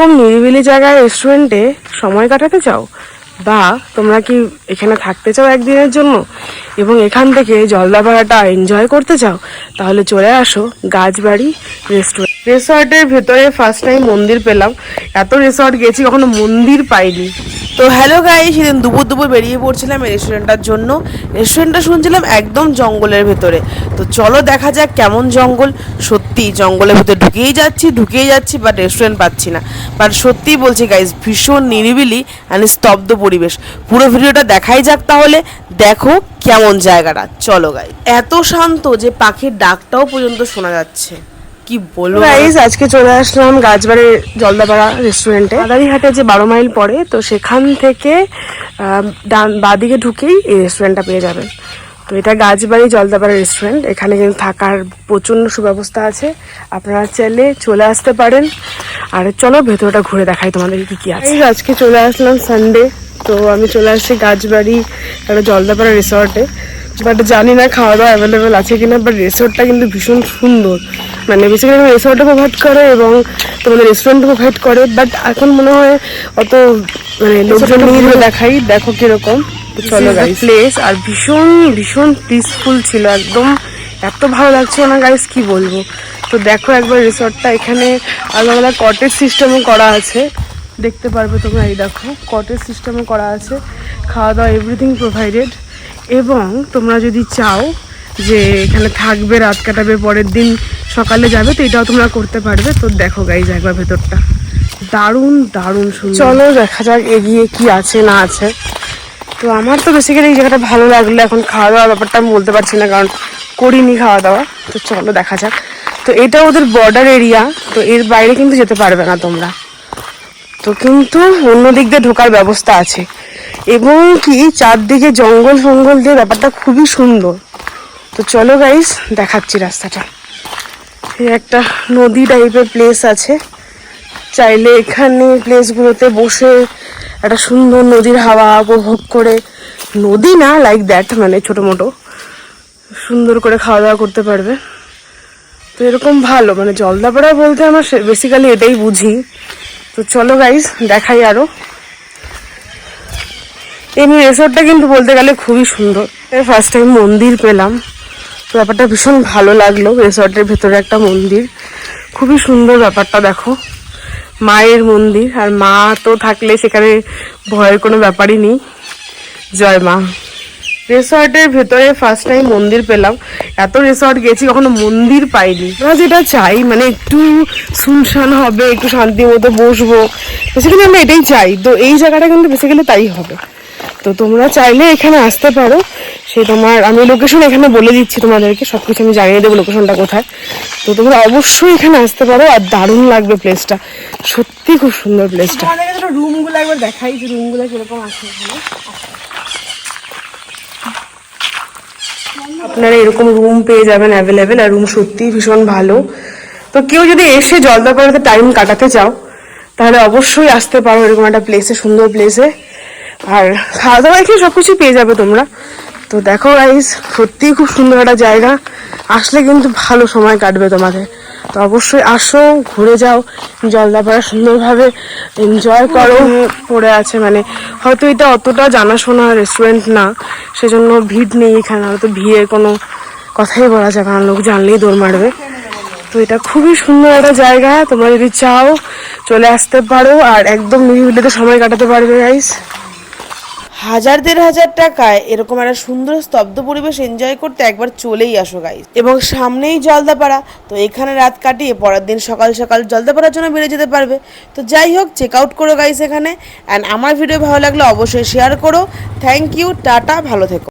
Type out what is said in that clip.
এরকম নিরিবিলি জায়গায় রেস্টুরেন্টে সময় কাটাতে চাও, বা তোমরা কি এখানে থাকতে চাও একদিনের জন্য এবং এখান থেকে জলদাপাড়াটা এনজয় করতে চাও, তাহলে চলে আসো গাছবাড়ি রেস্টুরেন্ট। রিসর্টের ভেতরে ফার্স্ট টাইম মন্দির পেলাম। এত রিসর্ট গেছি, কখনো মন্দির পাইনি। তো হ্যালো গাইস, সেদিন দুপুর দুপুর বেরিয়ে পড়ছিলাম এই রেস্টুরেন্টটার জন্য। রেস্টুরেন্টটা শুনছিলাম একদম জঙ্গলের ভেতরে। তো চলো দেখা যাক কেমন জঙ্গল। সত্যি জঙ্গলের ভেতরে ঢুকেই যাচ্ছি, বাট রেস্টুরেন্ট পাচ্ছি না। বাট সত্যিই বলছি গাইস, ভীষণ নিরিবিলি অ্যান্ড স্তব্ধ পরিবেশ। পুরো ভিডিওটা দেখাই যাক তাহলে, দেখো কেমন জায়গাটা। চলো গাইস, এত শান্ত যে পাখির ডাকটাও পর্যন্ত শোনা যাচ্ছে। কি বলবো গাইস, আজকে চলে আসলাম গাছবাড়ি জলদাপাড়া রেস্টুরেন্টে। মাদারিহাটে যে 12 মাইল পড়ে, তো সেখান থেকে বাদিকে ঢুকেই এই রেস্টুরেন্টটা পেয়ে যাবেন। তো এটা গাছবাড়ি জলদাপাড়া রেস্টুরেন্ট। এখানে কিন্তু থাকার প্রচণ্ড সুব্যবস্থা আছে, আপনারা চাইলে চলে আসতে পারেন। আর চলো ভেতরটা ঘুরে দেখাই তোমাদের কি কি আছে। আজকে চলে আসলাম সানডে, তো আমি চলে আসছি গাছবাড়ি একটা জলদাপাড়া রিসর্টে। বাট জানি না খাওয়া দাওয়া অ্যাভেলেবেল আছে কিনা, বাট রিসোর্টটা কিন্তু ভীষণ সুন্দর। মানে বেসিক্যালি রিসোর্টও প্রোভাইড করে এবং তোমাদের রেস্টুরেন্টও প্রোভাইড করে। বাট এখন মনে হয় অত মানে লোকজন নিয়ে দেখাই, দেখো কিরকম। চলো গাইস, প্লেস আর ভীষণ ভীষণ পিসফুল ছিল একদম। এত ভালো লাগছিল না গাইস, কি বলবো। তো দেখো একবার রিসর্টটা। এখানে আলাদা কটেজ সিস্টেমও করা আছে, দেখতে পারবে তোমরা। এই দেখো কটেজ সিস্টেমও করা আছে, খাওয়া দাওয়া এভরিথিং প্রোভাইডেড। এবং তোমরা যদি চাও যে এখানে থাকবে, রাত কাটাবে, পরের দিন সকালে যাবে, তো এটাও তোমরা করতে পারবে। তো দেখো গাইজ একবার ভেতরটা, দারুণ দারুণ সুন্দর। চলো দেখা যাক এগিয়ে কি আছে না আছে। তো আমার তো বেসিক্যালি এই জায়গাটা ভালো লাগলো। এখন খাওয়া দাওয়ার ব্যাপারটা আমি বলতে পারছি না, কারণ করিনি খাওয়া দাওয়া। তো চলো দেখা যাক। তো এটা ওদের বর্ডার এরিয়া, তো এর বাইরে কিন্তু যেতে পারবে না তোমরা। তো কিন্তু অন্য দিক দিয়ে ঢোকার ব্যবস্থা আছে, এবং কি চারদিকে জঙ্গল ফঙ্গল দিয়ে ব্যাপারটা খুবই সুন্দর। তো চলো গাইস দেখাচ্ছি রাস্তাটা। এই একটা নদী টাইপের প্লেস আছে, চাইলে এখানে প্লেসগুলোতে বসে একটা সুন্দর নদীর হাওয়া উপভোগ করে, নদী না লাইক দ্যাট, মানে ছোটো মোটো সুন্দর করে খাওয়া দাওয়া করতে পারবে। তো এরকম ভালো, মানে জলদাপাড়া বলতে আমরা বেসিক্যালি এটাই বুঝি। তো চলো গাইস দেখাই আরো। এমনি রিসোর্টটা কিন্তু বলতে গেলে খুবই সুন্দর। ফার্স্ট টাইম মন্দির পেলাম, তো ব্যাপারটা ভীষণ ভালো লাগলো। রিসোর্টের ভেতরে একটা মন্দির, খুবই সুন্দর ব্যাপারটা। দেখো মায়ের মন্দির, আর মা তো থাকলে সেখানে ভয়ের কোনো ব্যাপারই নেই। জয় মা। রিসর্টের ভেতরে ফার্স্ট টাইম মন্দির পেলাম। এত রিসর্ট গেছি, কখনো মন্দির পাইনি। আমরা যেটা চাই মানে একটু শুনশান হবে, একটু শান্তি মতো বসবো, বেসিক্যালি আমরা এটাই চাই। তো এই জায়গাটা কিন্তু বেসিক্যালি তাই হবে। তো তোমরা চাইলে এখানে আসতে পারো। সে তোমার, আমি লোকেশন এখানে বলে দিচ্ছি তোমাদেরকে, সবকিছু আমি জানিয়ে দেবো লোকেশনটা কোথায়। তো তোমরা অবশ্যই এখানে আসতে পারো, আর দারুণ লাগবে প্লেসটা, সত্যি খুব সুন্দর প্লেসটা। রুমগুলো একবার দেখাই যে রুমগুলো কিরকম আছে এখানে। আপনারা এরকম রুম পেয়ে যাবেন অ্যাভেলেবেল, আর রুম সত্যিই ভীষণ ভালো। তো কেউ যদি এসে জলদাপাড়াতে টাইম কাটাতে চাও, তাহলে অবশ্যই আসতে পারো এরকম একটা প্লেসে, সুন্দর প্লেসে। আর খাওয়া দাওয়া এখানে সবকিছু পেয়ে যাবে তোমরা। তো দেখো গাইস, সত্যিই খুব সুন্দর একটা জায়গা। আসলে কিন্তু ভালো সময় কাটবে তোমাদের। তো অবশ্যই আসো, ঘুরে যাও, জলদাপাড়া সুন্দরভাবে এনজয় করো। পড়ে আছে, মানে হয়তো এটা অতটা জানাশোনা রেস্টুরেন্ট না, সেজন্য ভিড় নেই এখানে। হয়তো ভিড়ের কোনো কথাই বলা যাবে না, লোক জানলেই দৌড় মারবে। তো এটা খুবই সুন্দর একটা জায়গা, তোমরা যদি চাও চলে আসতে পারো, আর একদম নিরিবিলিতে সময় কাটাতে পারবে গাইস। 1000-1500 টাকায় এরকম একটা সুন্দর স্তব্ধ পরিবেশ এনজয় করতে একবার চলেই আসো গাইস। এবং সামনেই জলদাপাড়া, তো এখানে রাত কাটিয়ে পরের দিন সকাল সকাল জলদাপাড়ার জন্য বেরিয়ে যেতে পারবে। তো যাই হোক, চেক আউট করো গাইস এখানে। অ্যান্ড আমার ভিডিও ভালো লাগলে অবশ্যই শেয়ার করো। থ্যাংক ইউ, টাটা, ভালো থেকো।